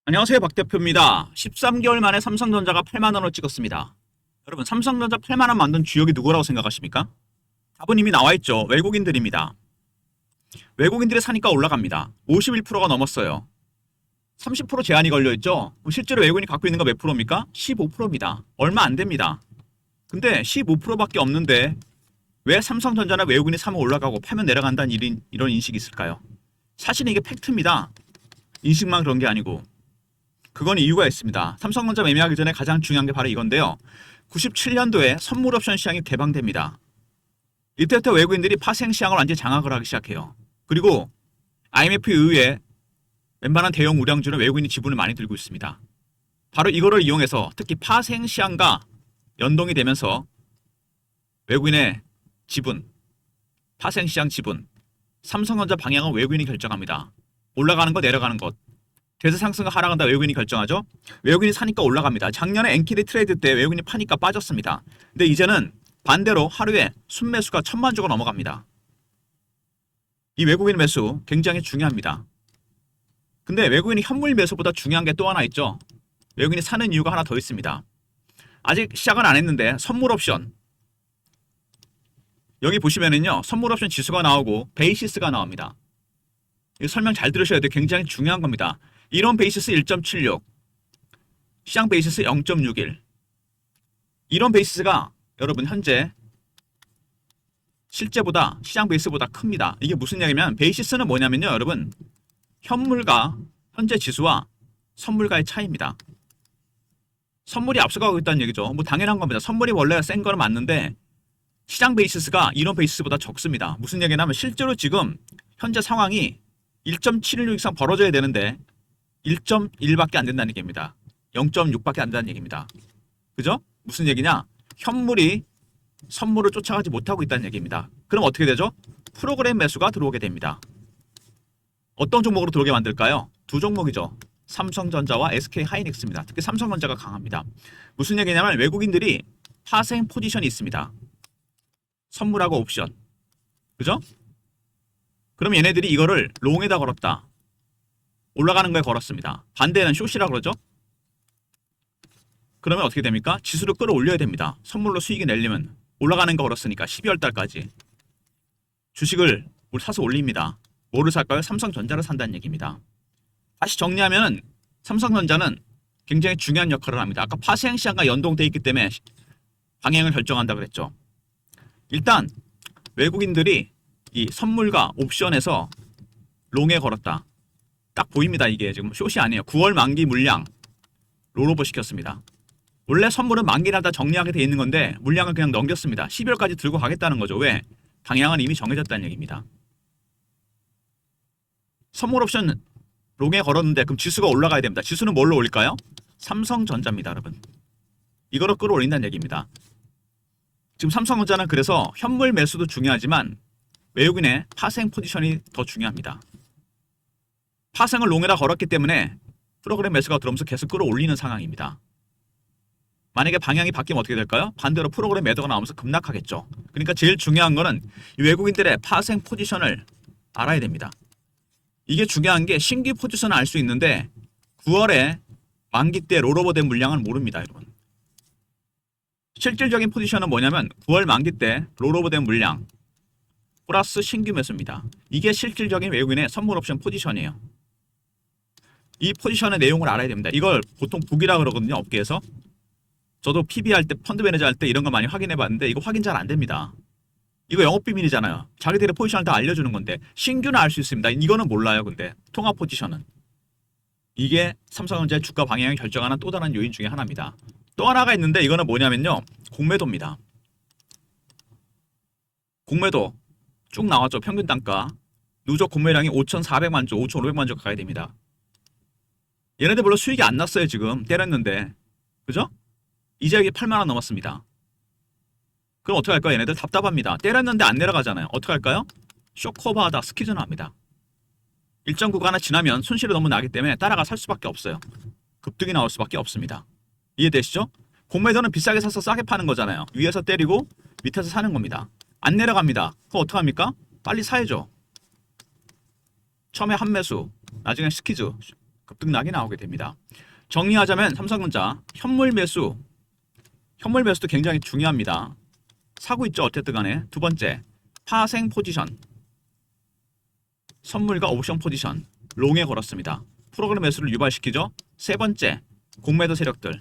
안녕하세요, 박 대표입니다. 13개월 만에 삼성전자가 8만 원을 찍었습니다. 여러분, 삼성전자 8만 원 만든 주역이 누구라고 생각하십니까? 답은 이미 나와 있죠. 외국인들입니다. 외국인들이 사니까 올라갑니다. 51%가 넘었어요. 30% 제한이 걸려 있죠. 그럼 실제로 외국인이 갖고 있는 거 몇 프로입니까? 15%입니다. 얼마 안 됩니다. 근데 15%밖에 없는데 왜 삼성전자나 외국인이 사면 올라가고 팔면 내려간다는 이런 인식이 있을까요? 사실 이게 팩트입니다. 인식만 그런 게 아니고. 그건 이유가 있습니다. 삼성전자 매매하기 전에 가장 중요한 게 바로 이건데요. 97년도에 선물 옵션 시장이 개방됩니다. 이때부터 외국인들이 파생 시장을 완전히 장악을 하기 시작해요. 그리고 IMF 이후에 웬만한 대형 우량주는 외국인이 지분을 많이 들고 있습니다. 바로 이거를 이용해서 특히 파생 시장과 연동이 되면서 외국인의 지분, 파생 시장 지분, 삼성전자 방향은 외국인이 결정합니다. 올라가는 것, 내려가는 것. 대세 상승과 하락은 다 외국인이 결정하죠. 외국인이 사니까 올라갑니다. 작년에 엔키리 트레이드 때 외국인이 파니까 빠졌습니다. 근데 이제는 반대로 하루에 순매수가 1000만 주가 넘어갑니다. 이 외국인 매수 굉장히 중요합니다. 근데 외국인이 현물 매수보다 중요한 게 또 하나 있죠. 외국인이 사는 이유가 하나 더 있습니다. 아직 시작은 안 했는데 선물 옵션, 여기 보시면은요, 선물 옵션 지수가 나오고 베이시스가 나옵니다. 이 설명 잘 들으셔야 돼요. 굉장히 중요한 겁니다. 이론 베이시스 1.76, 시장 베이시스 0.61. 이론 베이시스가 여러분 현재 실제보다 시장 베이스보다 큽니다. 이게 무슨 얘기냐면 베이시스는 뭐냐면요, 여러분 현물과 현재 지수와 선물과의 차이입니다. 선물이 앞서가고 있다는 얘기죠. 뭐 당연한 겁니다. 선물이 원래 센 거는 맞는데 시장 베이시스가 이론 베이시스보다 적습니다. 무슨 얘기냐면 실제로 지금 현재 상황이 1.76 이상 벌어져야 되는데 1.1밖에 안 된다는 얘기입니다. 0.6밖에 안 된다는 얘기입니다. 그죠? 무슨 얘기냐? 현물이 선물을 쫓아가지 못하고 있다는 얘기입니다. 그럼 어떻게 되죠? 프로그램 매수가 들어오게 됩니다. 어떤 종목으로 들어오게 만들까요? 두 종목이죠. 삼성전자와 SK하이닉스입니다. 특히 삼성전자가 강합니다. 무슨 얘기냐면 외국인들이 파생 포지션이 있습니다. 선물하고 옵션. 그죠? 그럼 얘네들이 이거를 롱에다 걸었다. 올라가는 거에 걸었습니다. 반대는 숏이라 그러죠? 그러면 어떻게 됩니까? 지수를 끌어올려야 됩니다. 선물로 수익이 내려면 올라가는 거 걸었으니까 12월 달까지 주식을 사서 올립니다. 뭐를 살까요? 삼성전자를 산다는 얘기입니다. 다시 정리하면 삼성전자는 굉장히 중요한 역할을 합니다. 아까 파생 시장과 연동되어 있기 때문에 방향을 결정한다고 그랬죠. 일단 외국인들이 이 선물과 옵션에서 롱에 걸었다. 딱 보입니다. 이게 지금 숏이 아니에요. 9월 만기 물량 롤오버 시켰습니다. 원래 선물은 만기마다 정리하게 돼 있는 건데 물량을 그냥 넘겼습니다. 12월까지 들고 가겠다는 거죠. 왜? 방향은 이미 정해졌다는 얘기입니다. 선물 옵션 롱에 걸었는데 그럼 지수가 올라가야 됩니다. 지수는 뭘로 올릴까요? 삼성전자입니다, 여러분. 이거로 끌어올린다는 얘기입니다. 지금 삼성전자는 그래서 현물 매수도 중요하지만 외국인의 파생 포지션이 더 중요합니다. 파생을 롱에다 걸었기 때문에 프로그램 매수가 들어오면서 계속 끌어올리는 상황입니다. 만약에 방향이 바뀌면 어떻게 될까요? 반대로 프로그램 매도가 나오면서 급락하겠죠. 그러니까 제일 중요한 거는 이 외국인들의 파생 포지션을 알아야 됩니다. 이게 중요한 게 신규 포지션을 알 수 있는데 9월에 만기 때 롤오버된 물량은 모릅니다, 여러분. 실질적인 포지션은 뭐냐면 9월 만기 때 롤오버된 물량 플러스 신규 매수입니다. 이게 실질적인 외국인의 선물 옵션 포지션이에요. 이 포지션의 내용을 알아야 됩니다. 이걸 보통 북이라 그러거든요, 업계에서. 저도 PB 할 때, 펀드 매니저 할 때 이런 거 많이 확인해 봤는데 이거 확인 잘 안 됩니다. 이거 영업 비밀이잖아요. 자기들의 포지션을 다 알려주는 건데 신규는 알 수 있습니다. 이거는 몰라요. 근데 통합 포지션은. 이게 삼성전자의 주가 방향을 결정하는 또 다른 요인 중에 하나입니다. 또 하나가 있는데 이거는 뭐냐면요, 공매도입니다. 공매도 쭉 나왔죠. 평균 단가 누적 공매량이 5,400만 주, 5,500만 주 가까이 됩니다. 얘네들 별로 수익이 안 났어요. 지금 때렸는데, 그죠? 이제 여기 8만 원 넘었습니다. 그럼 어떻게 할까요? 얘네들 답답합니다. 때렸는데 안 내려가잖아요. 어떻게 할까요? 쇼커버하다 스퀴즈 나옵니다. 일정 구간을 지나면 손실이 너무 나기 때문에 따라가 살 수밖에 없어요. 급등이 나올 수밖에 없습니다. 이해되시죠? 공매도는 비싸게 사서 싸게 파는 거잖아요. 위에서 때리고 밑에서 사는 겁니다. 안 내려갑니다. 그거 어떡합니까? 빨리 사야죠. 처음에 한 매수, 나중에 스퀴즈, 급등락이 나오게 됩니다. 정리하자면 삼성전자 현물 매수도 굉장히 중요합니다. 사고 있죠. 어쨌든 간에. 두 번째, 파생 포지션. 선물과 옵션 포지션. 롱에 걸었습니다. 프로그램 매수를 유발시키죠. 세 번째, 공매도 세력들.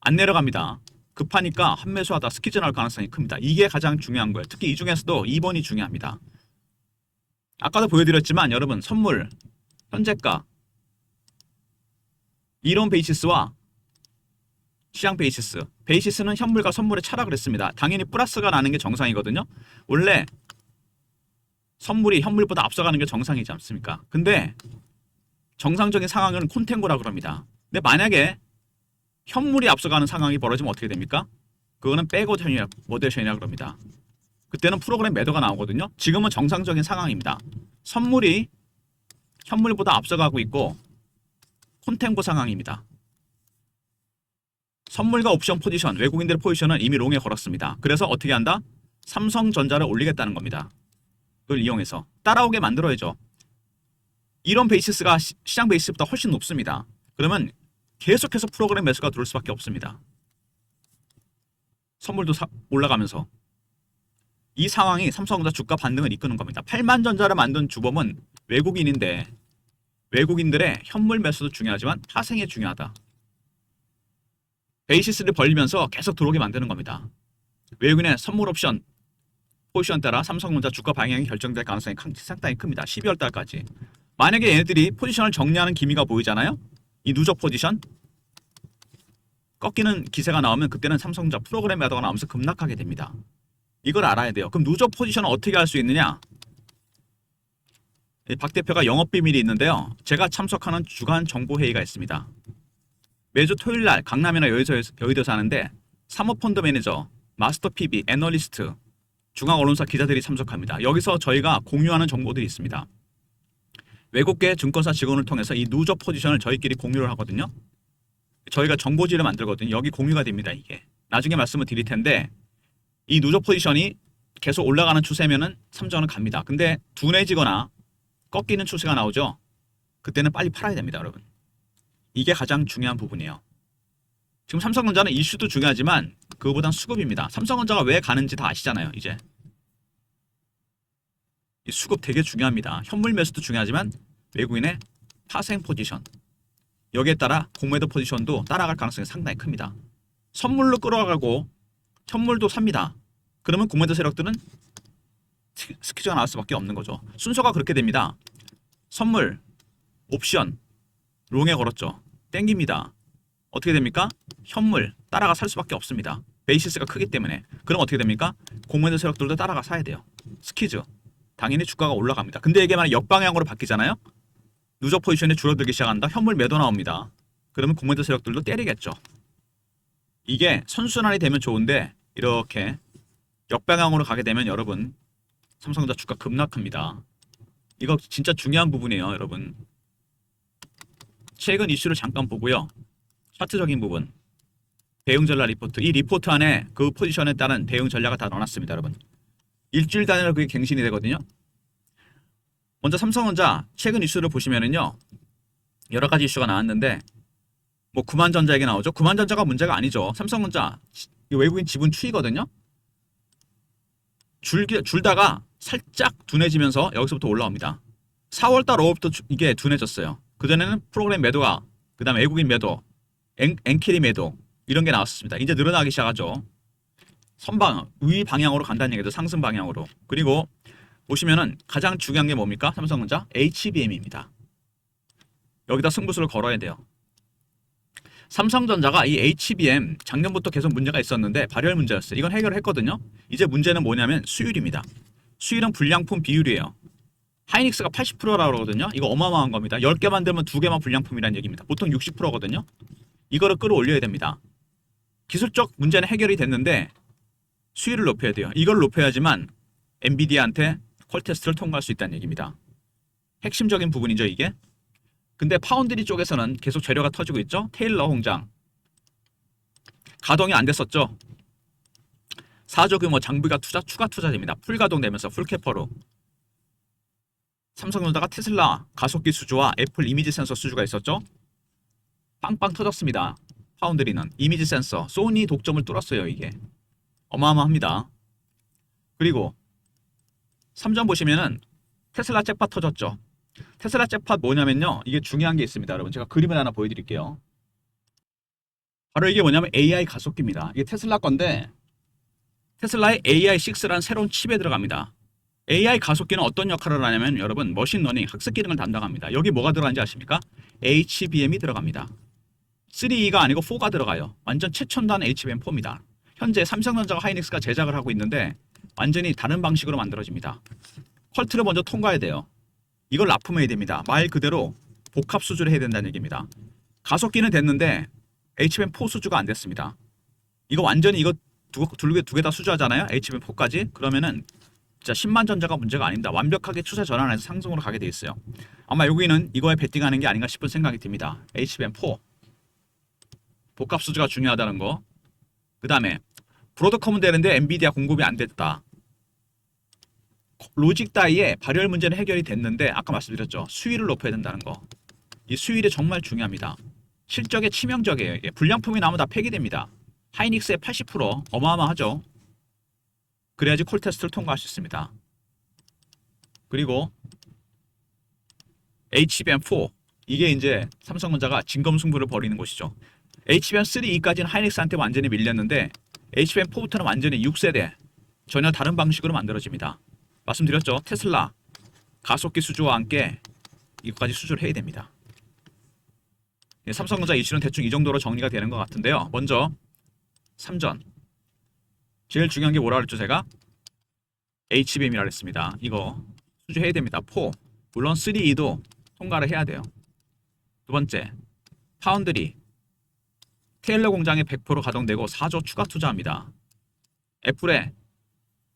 안 내려갑니다. 급하니까 한매수하다 스키즈 나올 가능성이 큽니다. 이게 가장 중요한 거예요. 특히 이 중에서도 2번이 중요합니다. 아까도 보여드렸지만 여러분 선물, 현재가, 이론 베이시스와 시장 베이시스. 베이시스는 현물과 선물의 차락을 했습니다. 당연히 플러스가 나는 게 정상이거든요. 원래 선물이 현물보다 앞서가는 게 정상이지 않습니까? 근데 정상적인 상황은 콘탱고라 그럽니다. 근데 만약에 현물이 앞서가는 상황이 벌어지면 어떻게 됩니까? 그거는 백워드 모델션이라 그럽니다. 그때는 프로그램 매도가 나오거든요. 지금은 정상적인 상황입니다. 선물이 현물보다 앞서가고 있고 콘탱고 상황입니다. 선물과 옵션 포지션, 외국인들의 포지션은 이미 롱에 걸었습니다. 그래서 어떻게 한다? 삼성전자를 올리겠다는 겁니다. 그걸 이용해서 따라오게 만들어야죠. 이런 베이시스가 시장 베이시스보다 훨씬 높습니다. 그러면 계속해서 프로그램 매수가 들어올 수밖에 없습니다. 선물도 올라가면서 이 상황이 삼성전자 주가 반등을 이끄는 겁니다. 8만전자를 만든 주범은 외국인인데 외국인들의 현물 매수도 중요하지만 파생이 중요하다. 베이시스를 벌리면서 계속 들어오게 만드는 겁니다. 외국인의 선물 옵션 포지션 따라 삼성전자 주가 방향이 결정될 가능성이 상당히 큽니다. 12월 달까지. 만약에 얘네들이 포지션을 정리하는 기미가 보이잖아요. 이 누적 포지션 꺾이는 기세가 나오면 그때는 삼성전자 프로그램 매도가 나오면서 급락하게 됩니다. 이걸 알아야 돼요. 그럼 누적 포지션을 어떻게 할 수 있느냐? 박 대표가 영업비밀이 있는데요. 제가 참석하는 주간 정보회의가 있습니다. 매주 토요일날 강남이나 여의도에서 하는데 사모펀드 매니저, 마스터 PB, 애널리스트, 중앙 언론사 기자들이 참석합니다. 여기서 저희가 공유하는 정보들이 있습니다. 외국계 증권사 직원을 통해서 이 누적 포지션을 저희끼리 공유를 하거든요. 저희가 정보지를 만들거든요. 여기 공유가 됩니다. 이게 나중에 말씀을 드릴 텐데 이 누적 포지션이 계속 올라가는 추세면은 삼성은 갑니다. 근데 둔해지거나 꺾이는 추세가 나오죠. 그때는 빨리 팔아야 됩니다, 여러분. 이게 가장 중요한 부분이에요. 지금 삼성전자는 이슈도 중요하지만 그거보단 수급입니다. 삼성전자가 왜 가는지 다 아시잖아요. 이제 이 수급 되게 중요합니다. 현물 매수도 중요하지만 외국인의 파생 포지션 여기에 따라 공매도 포지션도 따라갈 가능성이 상당히 큽니다. 선물로 끌어가고 현물도 삽니다. 그러면 공매도 세력들은 스키즈가 나올 수밖에 없는 거죠. 순서가 그렇게 됩니다. 선물, 옵션, 롱에 걸었죠. 땡깁니다. 어떻게 됩니까? 현물 따라가 살 수밖에 없습니다. 베이시스가 크기 때문에. 그럼 어떻게 됩니까? 공매도 세력들도 따라가 사야 돼요. 스키즈. 당연히 주가가 올라갑니다. 근데 이게 만약 역방향으로 바뀌잖아요. 누적 포지션이 줄어들기 시작한다. 현물 매도 나옵니다. 그러면 공매도 세력들도 때리겠죠. 이게 선순환이 되면 좋은데 이렇게 역방향으로 가게 되면 여러분 삼성전자 주가 급락합니다. 이거 진짜 중요한 부분이에요, 여러분. 최근 이슈를 잠깐 보고요. 차트적인 부분. 대응 전략 리포트. 이 리포트 안에 그 포지션에 따른 대응 전략을 다 넣어놨습니다, 여러분. 일주일 단위로 그게 갱신이 되거든요. 먼저 삼성전자 최근 이슈를 보시면은요. 여러 가지 이슈가 나왔는데 뭐 구만전자 얘기 나오죠. 구만전자가 문제가 아니죠. 삼성전자 외국인 지분 추이거든요. 줄다가 살짝 둔해지면서 여기서부터 올라옵니다. 4월달 5월부터 이게 둔해졌어요. 그전에는 프로그램 매도가 그 다음에 외국인 매도, 엔캐리 매도 이런 게 나왔습니다. 이제 늘어나기 시작하죠. 선방, 위 방향으로 간다는 얘기죠. 상승 방향으로. 그리고 보시면은 가장 중요한 게 뭡니까? 삼성전자 HBM입니다. 여기다 승부수를 걸어야 돼요. 삼성전자가 이 HBM 작년부터 계속 문제가 있었는데 발열 문제였어요. 이건 해결을 했거든요. 이제 문제는 뭐냐면 수율입니다. 수율은 불량품 비율이에요. 하이닉스가 80%라고 그러거든요. 이거 어마어마한 겁니다. 10개 만들면 2개만 불량품이라는 얘기입니다. 보통 60%거든요. 이거를 끌어올려야 됩니다. 기술적 문제는 해결이 됐는데 수율을 높여야 돼요. 이걸 높여야지만 엔비디아한테 퀄 테스트를 통과할 수 있다는 얘기입니다. 핵심적인 부분이죠, 이게. 근데 파운드리 쪽에서는 계속 재료가 터지고 있죠. 테일러 공장. 가동이 안 됐었죠. 4조 규모 장비가 추가 투자됩니다. 풀 가동되면서 풀캐퍼로. 삼성전자가 테슬라 가속기 수주와 애플 이미지 센서 수주가 있었죠. 빵빵 터졌습니다. 파운드리는 이미지 센서 소니 독점을 뚫었어요. 이게 어마어마합니다. 그리고 3점 보시면은 테슬라 잭팟 터졌죠. 테슬라 잭팟 뭐냐면요, 이게 중요한 게 있습니다. 여러분 제가 그림을 하나 보여드릴게요. 바로 이게 뭐냐면 AI 가속기입니다. 이게 테슬라 건데 테슬라의 AI6라는 새로운 칩에 들어갑니다. AI 가속기는 어떤 역할을 하냐면 여러분 머신러닝 학습 기능을 담당합니다. 여기 뭐가 들어가는지 아십니까? HBM이 들어갑니다. 3E가 아니고 4가 들어가요. 완전 최첨단 HBM4입니다. 현재 삼성전자와 하이닉스가 제작을 하고 있는데 완전히 다른 방식으로 만들어집니다. 퀄트를 먼저 통과해야 돼요. 이걸 납품해야 됩니다. 말 그대로 복합 수주를 해야 된다는 얘기입니다. 가속기는 됐는데 HBM4 수주가 안 됐습니다. 이거 완전히 이거 두 개 다 수주하잖아요. HBM4까지. 그러면은 진짜 10만 전자가 문제가 아닙니다. 완벽하게 추세 전환해서 상승으로 가게 돼 있어요. 아마 여기는 이거에 베팅하는 게 아닌가 싶은 생각이 듭니다. HBM4 복합 수주가 중요하다는 거. 그 다음에 브로드컴은 되는데 엔비디아 공급이 안 됐다. 로직 다이의 발열 문제는 해결이 됐는데 아까 말씀드렸죠. 수위를 높여야 된다는 거. 이 수위를 정말 중요합니다. 실적에 치명적이에요. 이게 불량품이 나오면 다 폐기됩니다. 하이닉스의 80% 어마어마하죠. 그래야지 콜 테스트를 통과할 수 있습니다. 그리고 HBM4 이게 이제 삼성전자가 진검승부를 벌이는 곳이죠. HBM3E까지는 하이닉스한테 완전히 밀렸는데 HBM4부터는 완전히 6세대 전혀 다른 방식으로 만들어집니다. 말씀드렸죠. 테슬라 가속기 수주와 함께 이것까지 수주를 해야 됩니다. 삼성전자 이슈는 대충 이 정도로 정리가 되는 것 같은데요. 먼저 삼전 제일 중요한 게 뭐라 그랬죠 제가? HBM이라 그랬습니다. 이거 수주해야 됩니다. 4 물론 3E도 통과를 해야 돼요. 두 번째 파운드리 테일러 공장에 100% 가동되고 4조 추가 투자합니다. 애플의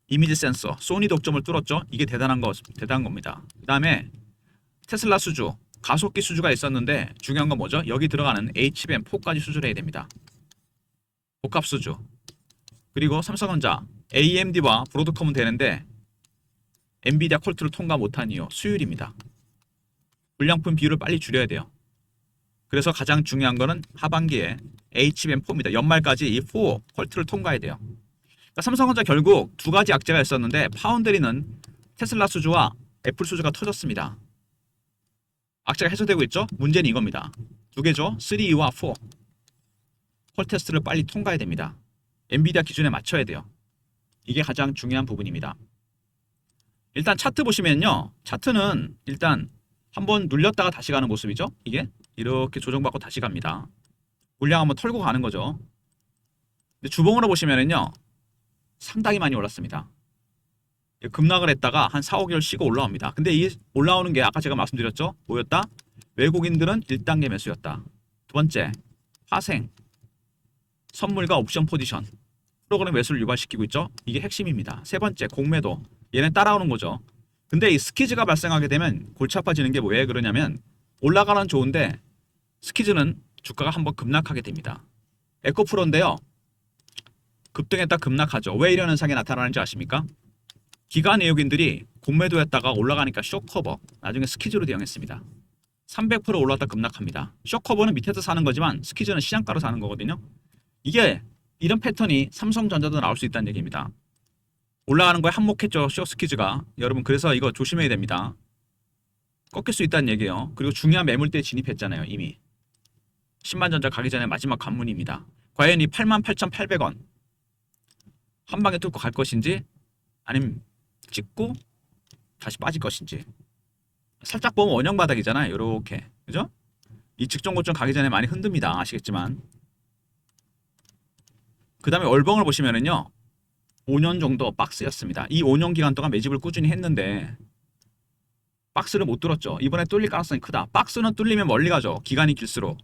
이미지 센서 소니 독점을 뚫었죠. 이게 대단한 겁니다. 그 다음에 테슬라 수주 가속기 수주가 있었는데 중요한 건 뭐죠? 여기 들어가는 HBM4까지 수주를 해야 됩니다. 복합 수주. 그리고 삼성전자 AMD와 브로드컴은 되는데 엔비디아 퀄트를 통과 못한 이유 수율입니다. 불량품 비율을 빨리 줄여야 돼요. 그래서 가장 중요한 거는 하반기에 HBM4입니다. 연말까지 이 4 퀄트를 통과해야 돼요. 그러니까 삼성전자 결국 두 가지 악재가 있었는데 파운드리는 테슬라 수주와 애플 수주가 터졌습니다. 악재가 해소되고 있죠? 문제는 이겁니다. 두 개죠. 3E와 4 퀄 테스트를 빨리 통과해야 됩니다. 엔비디아 기준에 맞춰야 돼요. 이게 가장 중요한 부분입니다. 일단 차트 보시면요. 차트는 일단 한번 눌렸다가 다시 가는 모습이죠. 이게 이렇게 조정받고 다시 갑니다. 물량 한번 털고 가는 거죠. 근데 주봉으로 보시면은요. 상당히 많이 올랐습니다. 급락을 했다가 한 4, 5개월 쉬고 올라옵니다. 근데 이 올라오는 게 아까 제가 말씀드렸죠. 뭐였다? 외국인들은 1단계 매수였다. 두 번째, 파생, 선물과 옵션 포지션, 프로그램 매수를 유발시키고 있죠. 이게 핵심입니다. 세 번째, 공매도. 얘는 따라오는 거죠. 근데 이 스키즈가 발생하게 되면 골치 아파지는 게 왜 그러냐면 올라가는 좋은데 스키즈는 주가가 한번 급락하게 됩니다. 에코프로인데요. 급등했다 급락하죠. 왜 이런 현상이 나타나는지 아십니까? 기관 외국인들이 공매도했다가 올라가니까 쇼커버, 나중에 스키즈로 대응했습니다. 300% 올랐다 급락합니다. 쇼커버는 밑에서 사는 거지만 스키즈는 시장가로 사는 거거든요. 이게 이런 패턴이 삼성전자도 나올 수 있다는 얘기입니다. 올라가는 거에 한몫했죠. 쇼스키즈가. 여러분 그래서 이거 조심해야 됩니다. 꺾일 수 있다는 얘기예요. 그리고 중요한 매물대에 진입했잖아요. 이미. 10만 전자 가기 전에 마지막 관문입니다. 과연 이 88,800원 한 방에 뚫고 갈 것인지 아니면 찍고 다시 빠질 것인지. 살짝 보면 원형 바닥이잖아요. 요렇게. 그죠? 이 직전 고점 가기 전에 많이 흔듭니다. 아시겠지만. 그 다음에 월봉을 보시면은요. 5년 정도 박스였습니다. 이 5년 기간 동안 매집을 꾸준히 했는데 박스를 못 뚫었죠. 이번에 뚫릴 가능성이 크다. 박스는 뚫리면 멀리 가죠. 기간이 길수록.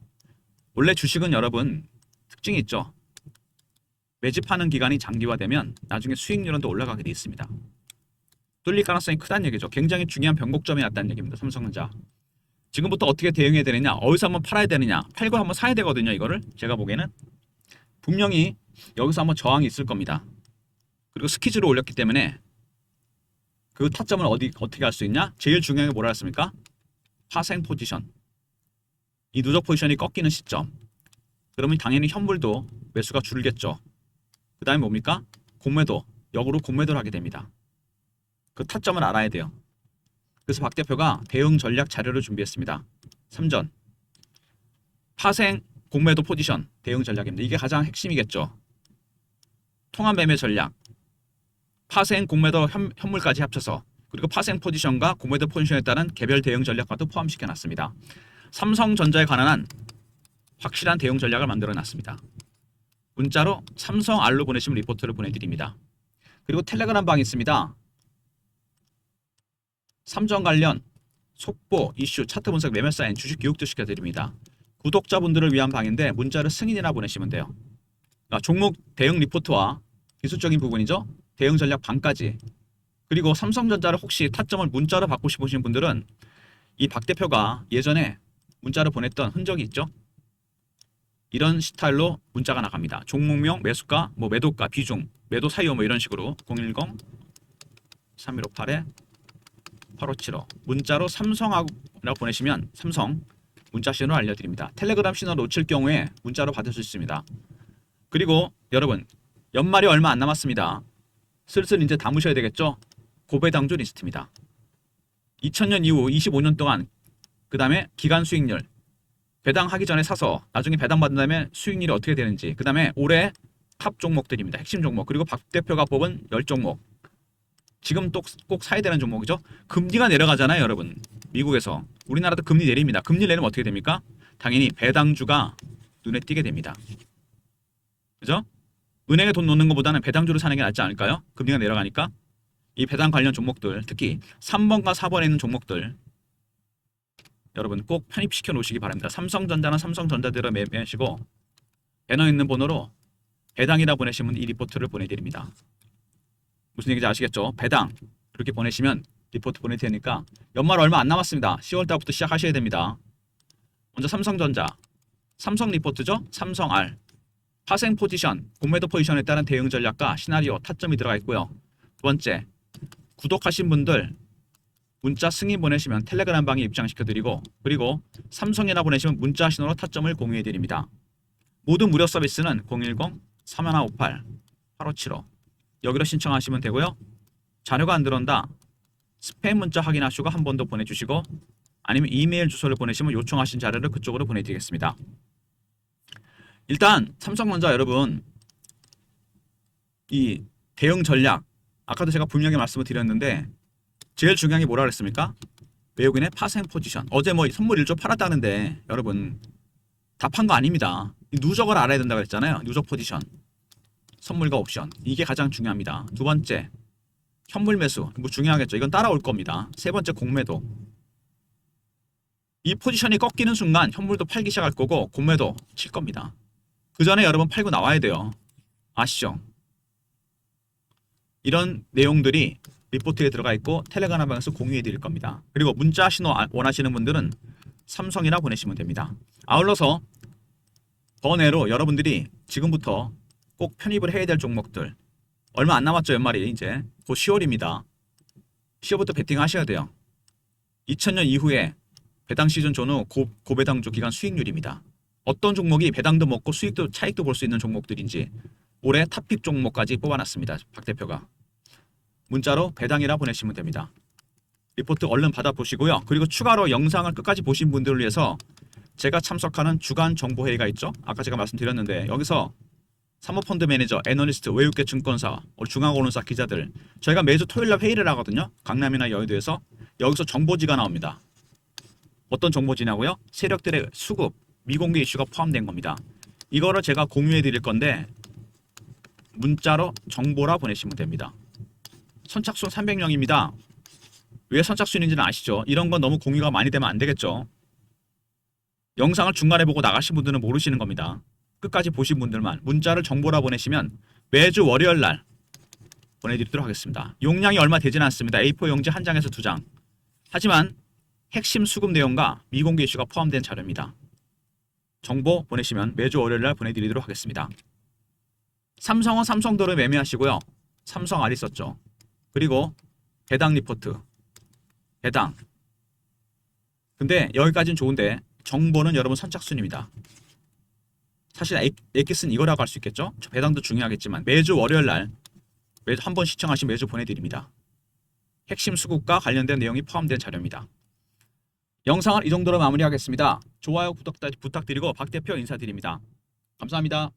원래 주식은 여러분 특징이 있죠. 매집하는 기간이 장기화되면 나중에 수익률은 더 올라가게 돼 있습니다. 뚫릴 가능성이 크다는 얘기죠. 굉장히 중요한 변곡점이 났다는 얘기입니다. 삼성전자. 지금부터 어떻게 대응해야 되느냐. 어디서 한번 팔아야 되느냐. 팔고 한번 사야 되거든요. 이거를. 제가 보기에는. 분명히 여기서 한번 저항이 있을 겁니다. 그리고 스키즈로 올렸기 때문에 그 타점을 어떻게 할 수 있냐? 제일 중요한 게 뭐라 했습니까? 파생 포지션. 이 누적 포지션이 꺾이는 시점. 그러면 당연히 현물도 매수가 줄겠죠. 그 다음에 뭡니까? 공매도. 역으로 공매도를 하게 됩니다. 그 타점을 알아야 돼요. 그래서 박 대표가 대응 전략 자료를 준비했습니다. 3전. 파생 공매도 포지션 대응 전략입니다. 이게 가장 핵심이겠죠. 통합 매매 전략. 파생 공매도 현물까지 합쳐서 그리고 파생 포지션과 공매도 포지션에 따른 개별 대응 전략과도 포함시켜 놨습니다. 삼성전자에 관한 확실한 대응 전략을 만들어 놨습니다. 문자로 삼성 R로 보내시면 리포트를 보내드립니다. 그리고 텔레그램 방이 있습니다. 삼성 관련 속보, 이슈, 차트 분석, 매매 사인, 주식 교육도 시켜드립니다. 구독자분들을 위한 방인데 문자를 승인이나 보내시면 돼요. 종목 대응 리포트와 기술적인 부분이죠. 대응 전략 방까지. 그리고 삼성전자를 혹시 타점을 문자로 받고 싶으신 분들은 이 박 대표가 예전에 문자를 보냈던 흔적이 있죠. 이런 스타일로 문자가 나갑니다. 종목명, 매수가, 뭐 매도가, 비중, 매도 사유 뭐 이런 식으로 010-3158-8575 문자로 삼성하고 보내시면 삼성 문자 신호 알려드립니다. 텔레그램 신호 놓칠 경우에 문자로 받을 수 있습니다. 그리고 여러분 연말이 얼마 안 남았습니다. 슬슬 이제 담으셔야 되겠죠. 고배당주 리스트입니다. 2000년 이후 25년 동안 그 다음에 기간 수익률 배당하기 전에 사서 나중에 배당 받은 다음에 수익률이 어떻게 되는지 그 다음에 올해 탑 종목들입니다. 핵심 종목 그리고 박 대표가 뽑은 10종목 지금 또 꼭 사야 되는 종목이죠. 금리가 내려가잖아요 여러분. 미국에서 우리나라도 금리 내립니다. 금리 내리면 어떻게 됩니까? 당연히 배당주가 눈에 띄게 됩니다. 그죠? 은행에 돈 놓는 것보다는 배당주를 사는 게 낫지 않을까요? 금리가 내려가니까 이 배당 관련 종목들 특히 3번과 4번에 있는 종목들 여러분 꼭 편입시켜 놓으시기 바랍니다. 삼성전자는 삼성전자대로 매매하시고 배너 있는 번호로 배당이라 보내시면 이 리포트를 보내드립니다. 무슨 얘기인지 아시겠죠? 배당 이렇게 보내시면 리포트 보내드릴 테니까 연말 얼마 안 남았습니다. 10월달부터 시작하셔야 됩니다. 먼저 삼성전자 삼성 리포트죠? 삼성 R 파생 포지션, 공매도 포지션에 따른 대응 전략과 시나리오, 타점이 들어가 있고요. 두 번째, 구독하신 분들 문자 승인 보내시면 텔레그램 방에 입장시켜드리고 그리고 삼성이나 보내시면 문자 신호로 타점을 공유해드립니다. 모든 무료 서비스는 010-3158-8575 여기로 신청하시면 되고요. 자료가 안 들어온다. 스팸 문자 확인하시고 한 번 더 보내주시고 아니면 이메일 주소를 보내시면 요청하신 자료를 그쪽으로 보내드리겠습니다. 일단 삼성전자 여러분 이 대응 전략 아까도 제가 분명히 말씀을 드렸는데 제일 중요한 게 뭐라 그랬습니까? 외국인의 파생 포지션. 어제 뭐 선물 1조 팔았다는데 여러분 다 판 거 아닙니다. 누적을 알아야 된다고 그랬잖아요. 누적 포지션. 선물과 옵션. 이게 가장 중요합니다. 두 번째 현물 매수. 뭐 중요하겠죠. 이건 따라올 겁니다. 세 번째 공매도. 이 포지션이 꺾이는 순간 현물도 팔기 시작할 거고 공매도 칠 겁니다. 그 전에 여러분 팔고 나와야 돼요. 아시죠? 이런 내용들이 리포트에 들어가 있고 텔레그램 방에서 공유해 드릴 겁니다. 그리고 문자 신호 원하시는 분들은 삼성이나 보내시면 됩니다. 아울러서 번외로 여러분들이 지금부터 꼭 편입을 해야 될 종목들 얼마 안 남았죠. 연말이 이제 곧 10월입니다. 10월부터 베팅 하셔야 돼요. 2000년 이후에 배당 시즌 전후 고배당주 기간 수익률입니다. 어떤 종목이 배당도 먹고 수익도 차익도 볼 수 있는 종목들인지 올해 탑픽 종목까지 뽑아놨습니다. 박 대표가. 문자로 배당이라 보내시면 됩니다. 리포트 얼른 받아보시고요. 그리고 추가로 영상을 끝까지 보신 분들을 위해서 제가 참석하는 주간 정보회의가 있죠. 아까 제가 말씀드렸는데 여기서 사모펀드 매니저, 애널리스트, 외국계 증권사, 중앙언론사 기자들 저희가 매주 토요일날 회의를 하거든요. 강남이나 여의도에서 여기서 정보지가 나옵니다. 어떤 정보지냐고요? 세력들의 수급, 미공개 이슈가 포함된 겁니다. 이거를 제가 공유해 드릴 건데 문자로 정보라 보내시면 됩니다. 선착순 300명입니다. 왜 선착순인지는 아시죠? 이런 건 너무 공유가 많이 되면 안 되겠죠. 영상을 중간에 보고 나가신 분들은 모르시는 겁니다. 끝까지 보신 분들만 문자를 정보라 보내시면 매주 월요일 날 보내드리도록 하겠습니다. 용량이 얼마 되지는 않습니다. A4 용지 1장에서 2장. 하지만 핵심 수급 내용과 미공개 이슈가 포함된 자료입니다. 정보 보내시면 매주 월요일 날 보내드리도록 하겠습니다. 삼성은 삼성도를 매매하시고요. 삼성 R 있었죠. 그리고 배당 리포트. 배당. 근데 여기까지는 좋은데 정보는 여러분 선착순입니다. 사실 엑기스는 이거라고 할 수 있겠죠? 배당도 중요하겠지만 매주 월요일 날 매주 한 번 시청하시면 매주 보내드립니다. 핵심 수급과 관련된 내용이 포함된 자료입니다. 영상을 이 정도로 마무리하겠습니다. 좋아요, 구독 부탁드리고 박 대표 인사드립니다. 감사합니다.